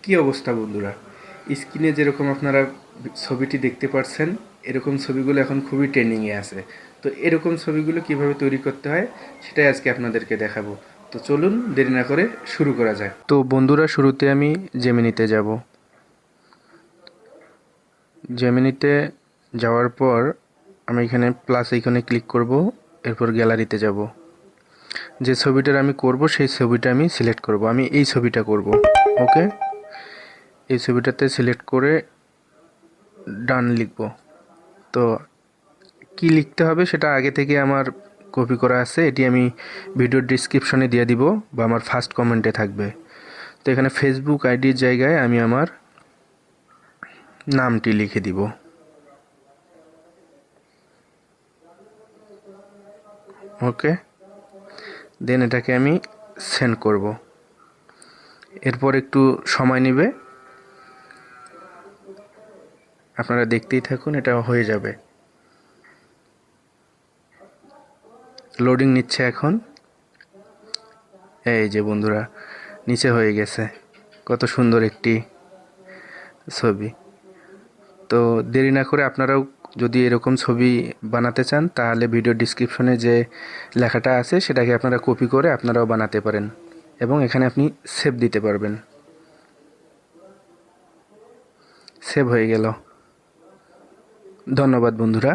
কি অবস্থা বন্ধুরা, স্ক্রিনে যেরকম আপনারা ছবিটি দেখতে পাচ্ছেন এরকম ছবিগুলো এখন খুবই ট্রেন্ডিংয়ে আছে। তো এরকম ছবিগুলো কিভাবে তৈরি করতে হয় সেটাই আজকে আপনাদেরকে দেখাবো। তো চলুন দেরি না করে শুরু করা যাক। তো বন্ধুরা, শুরুতে আমি জেমিনিতে যাব। জেমিনিতে যাওয়ার পর আমি এখানে প্লাস আইকনে ক্লিক করব, এরপর গ্যালারিতে যাব। যে ছবিটার আমি করব সেই ছবিটা আমি সিলেক্ট করব। আমি এই ছবিটা করব। ওকে, এই ছবিটাতে সিলেক্ট করে ডান লিখব। তো কি লিখতে হবে সেটা আগে থেকে আমার কপি করা আছে, এটি আমি ভিডিওর ডিসক্রিপশনে দিয়ে দিব বা আমার ফার্স্ট কমেন্টে থাকবে। তো এখানে ফেসবুক আইডির জায়গায় আমি আমার নামটি লিখে দিব। ওকে, দেন এটাকে আমি সেন্ড করব। এরপর একটু সময় নেবে, আপনারা দেখতেই থাকুন, এটা হয়ে যাবে। লোডিং নিচ্ছে এখন। এই যে বন্ধুরা, নিচে হয়ে গেছে। কত সুন্দর একটি ছবি। তো দেরি না করে আপনারাও যদি এরকম ছবি বানাতে চান তাহলে ভিডিও ডিসক্রিপশনে যে লেখাটা আছে সেটাকে আপনারা কপি করে আপনারাও বানাতে পারেন এবং এখানে আপনি সেভ দিতে পারবেন। সেভ হয়ে গেল। ধন্যবাদ বন্ধুরা।